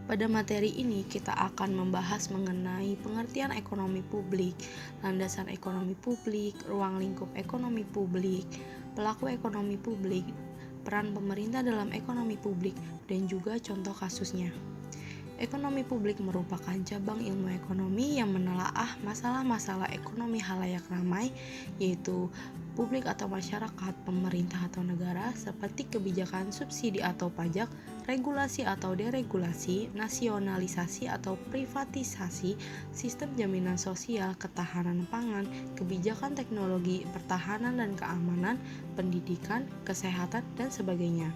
Pada materi ini kita akan membahas mengenai pengertian ekonomi publik, landasan ekonomi publik, ruang lingkup ekonomi publik, pelaku ekonomi publik, peran pemerintah dalam ekonomi publik, dan juga contoh kasusnya. Ekonomi publik merupakan cabang ilmu ekonomi yang menelaah masalah-masalah ekonomi halayak ramai, yaitu publik atau masyarakat, pemerintah atau negara, seperti kebijakan subsidi atau pajak, regulasi atau deregulasi, nasionalisasi atau privatisasi, sistem jaminan sosial, ketahanan pangan, kebijakan teknologi, pertahanan dan keamanan, pendidikan, kesehatan, dan sebagainya.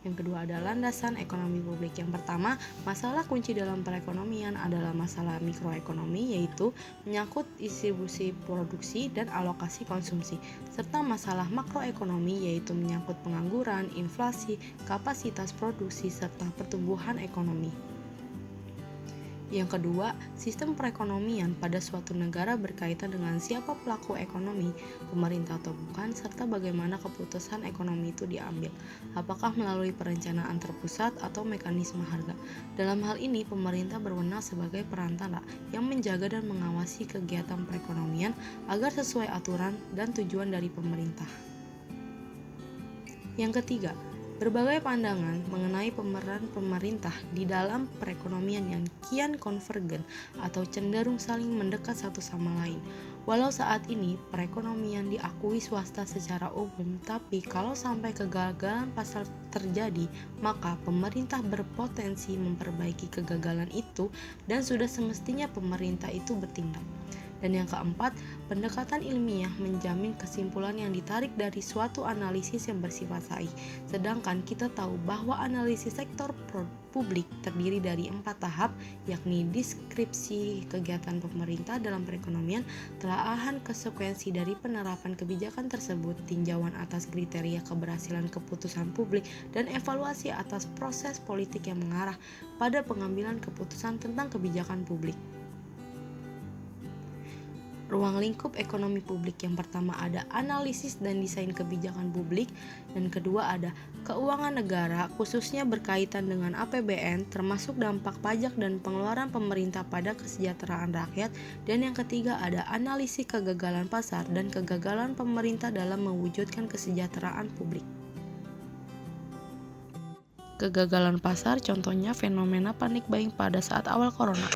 Yang kedua adalah landasan ekonomi publik. Yang pertama, masalah kunci dalam perekonomian adalah masalah mikroekonomi, yaitu menyangkut distribusi produksi dan alokasi konsumsi, serta masalah makroekonomi, yaitu menyangkut pengangguran, inflasi, kapasitas produksi, serta pertumbuhan ekonomi. Yang kedua, sistem perekonomian pada suatu negara berkaitan dengan siapa pelaku ekonomi, pemerintah atau bukan, serta bagaimana keputusan ekonomi itu diambil, apakah melalui perencanaan terpusat atau mekanisme harga. Dalam hal ini, pemerintah berwenang sebagai perantara yang menjaga dan mengawasi kegiatan perekonomian agar sesuai aturan dan tujuan dari pemerintah. Yang ketiga, berbagai pandangan mengenai pemeran pemerintah di dalam perekonomian yang kian konvergen atau cenderung saling mendekat satu sama lain. Walau saat ini perekonomian diakui swasta secara umum, tapi kalau sampai kegagalan pasar terjadi, maka pemerintah berpotensi memperbaiki kegagalan itu dan sudah semestinya pemerintah itu bertindak. Dan yang keempat, pendekatan ilmiah menjamin kesimpulan yang ditarik dari suatu analisis yang bersifat sahih. Sedangkan kita tahu bahwa analisis sektor publik terdiri dari 4 tahap, yakni deskripsi kegiatan pemerintah dalam perekonomian, telaahan konsekuensi dari penerapan kebijakan tersebut, tinjauan atas kriteria keberhasilan keputusan publik, dan evaluasi atas proses politik yang mengarah pada pengambilan keputusan tentang kebijakan publik. Ruang lingkup ekonomi publik. Yang pertama ada analisis dan desain kebijakan publik, dan kedua ada keuangan negara khususnya berkaitan dengan APBN termasuk dampak pajak dan pengeluaran pemerintah pada kesejahteraan rakyat, dan yang ketiga ada analisis kegagalan pasar dan kegagalan pemerintah dalam mewujudkan kesejahteraan publik. Kegagalan pasar contohnya fenomena panic buying pada saat awal corona.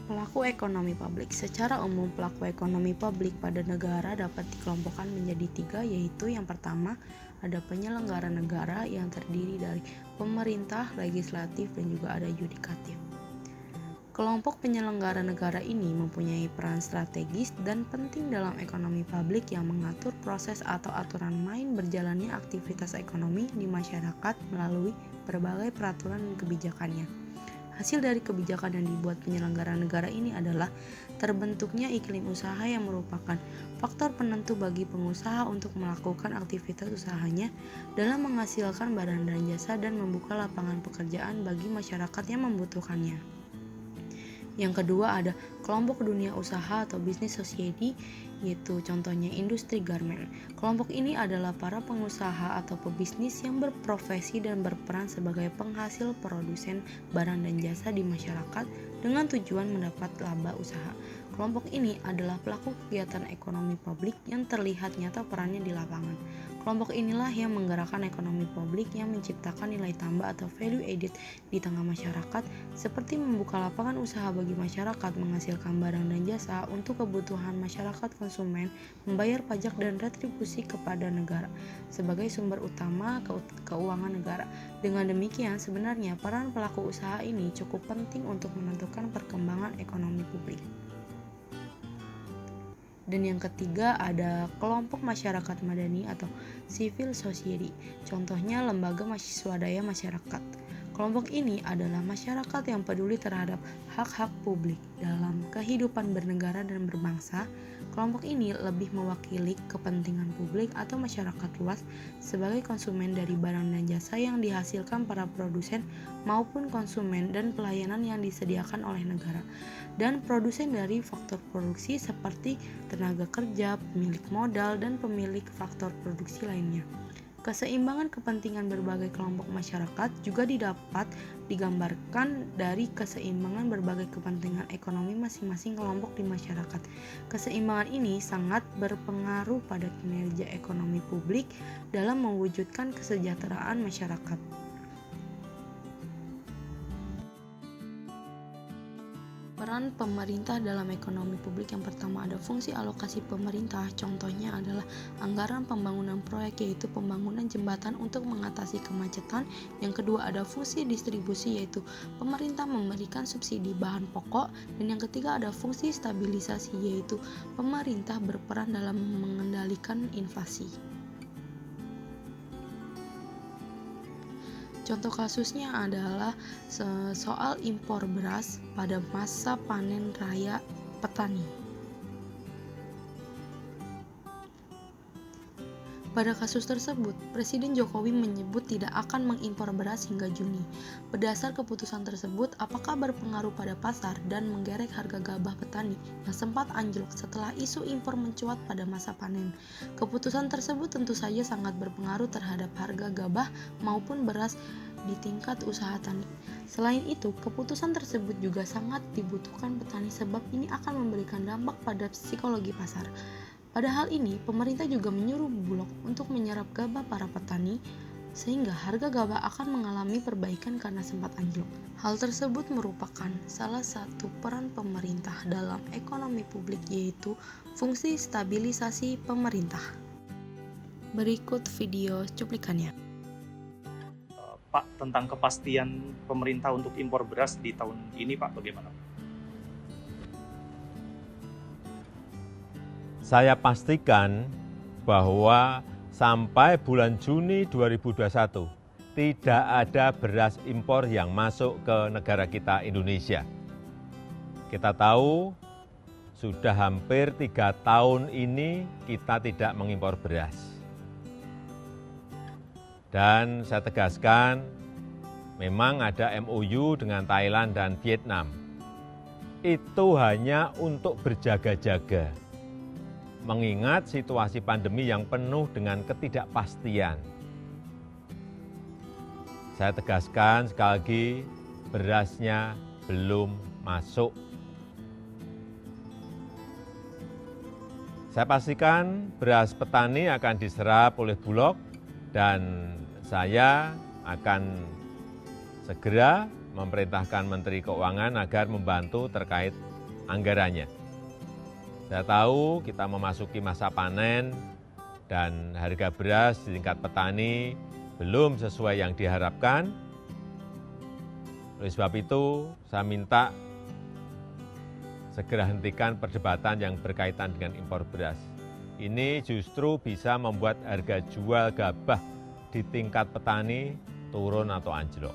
Pelaku ekonomi publik. Secara umum, pelaku ekonomi publik pada negara dapat dikelompokkan menjadi 3, yaitu yang pertama, ada penyelenggara negara yang terdiri dari pemerintah, legislatif, dan juga ada yudikatif. Kelompok penyelenggara negara ini mempunyai peran strategis dan penting dalam ekonomi publik yang mengatur proses atau aturan main berjalannya aktivitas ekonomi di masyarakat melalui berbagai peraturan dan kebijakannya. Hasil dari kebijakan yang dibuat penyelenggara negara ini adalah terbentuknya iklim usaha yang merupakan faktor penentu bagi pengusaha untuk melakukan aktivitas usahanya dalam menghasilkan barang dan jasa dan membuka lapangan pekerjaan bagi masyarakat yang membutuhkannya. Yang kedua ada kelompok dunia usaha atau business society, yaitu contohnya industri garment. Kelompok ini adalah para pengusaha atau pebisnis yang berprofesi dan berperan sebagai penghasil produsen barang dan jasa di masyarakat dengan tujuan mendapat laba usaha. Kelompok ini adalah pelaku kegiatan ekonomi publik yang terlihat nyata perannya di lapangan. Kelompok inilah yang menggerakkan ekonomi publik yang menciptakan nilai tambah atau value added di tengah masyarakat, seperti membuka lapangan usaha bagi masyarakat, menghasilkan barang dan jasa untuk kebutuhan masyarakat konsumen, membayar pajak dan retribusi kepada negara sebagai sumber utama keuangan negara. Dengan demikian, sebenarnya peran pelaku usaha ini cukup penting untuk menentukan perkembangan ekonomi publik. Dan yang ketiga ada kelompok masyarakat madani atau civil society, contohnya lembaga swadaya masyarakat. Kelompok ini adalah masyarakat yang peduli terhadap hak-hak publik dalam kehidupan bernegara dan berbangsa. Kelompok ini lebih mewakili kepentingan publik atau masyarakat luas sebagai konsumen dari barang dan jasa yang dihasilkan para produsen maupun konsumen dan pelayanan yang disediakan oleh negara, dan produsen dari faktor produksi seperti tenaga kerja, pemilik modal, dan pemilik faktor produksi lainnya. Keseimbangan kepentingan berbagai kelompok masyarakat juga didapat digambarkan dari keseimbangan berbagai kepentingan ekonomi masing-masing kelompok di masyarakat. Keseimbangan ini sangat berpengaruh pada kinerja ekonomi publik dalam mewujudkan kesejahteraan masyarakat. Peran pemerintah dalam ekonomi publik, yang pertama ada fungsi alokasi pemerintah, contohnya adalah anggaran pembangunan proyek, yaitu pembangunan jembatan untuk mengatasi kemacetan. Yang kedua ada fungsi distribusi, yaitu pemerintah memberikan subsidi bahan pokok. Dan yang ketiga ada fungsi stabilisasi, yaitu pemerintah berperan dalam mengendalikan inflasi. Contoh kasusnya adalah soal impor beras pada masa panen raya petani. Pada kasus tersebut, Presiden Jokowi menyebut tidak akan mengimpor beras hingga Juni. Berdasar keputusan tersebut, apakah berpengaruh pada pasar dan menggerek harga gabah petani yang sempat anjlok setelah isu impor mencuat pada masa panen. Keputusan tersebut tentu saja sangat berpengaruh terhadap harga gabah maupun beras di tingkat usaha tani. Selain itu, keputusan tersebut juga sangat dibutuhkan petani sebab ini akan memberikan dampak pada psikologi pasar. Pada hal ini, pemerintah juga menyuruh Bulog untuk menyerap gabah para petani, sehingga harga gabah akan mengalami perbaikan karena sempat anjlok. Hal tersebut merupakan salah satu peran pemerintah dalam ekonomi publik, yaitu fungsi stabilisasi pemerintah. Berikut video cuplikannya. Pak, tentang kepastian pemerintah untuk impor beras di tahun ini, Pak, bagaimana? Saya pastikan bahwa sampai bulan Juni 2021 tidak ada beras impor yang masuk ke negara kita Indonesia. Kita tahu sudah hampir 3 tahun ini kita tidak mengimpor beras. Dan saya tegaskan, memang ada MOU dengan Thailand dan Vietnam. Itu hanya untuk berjaga-jaga, mengingat situasi pandemi yang penuh dengan ketidakpastian. Saya tegaskan sekali lagi, berasnya belum masuk. Saya pastikan beras petani akan diserap oleh Bulog dan saya akan segera memerintahkan Menteri Keuangan agar membantu terkait anggarannya. Saya tahu kita memasuki masa panen dan harga beras di tingkat petani belum sesuai yang diharapkan. Oleh sebab itu, saya minta segera hentikan perdebatan yang berkaitan dengan impor beras. Ini justru bisa membuat harga jual gabah di tingkat petani turun atau anjlok.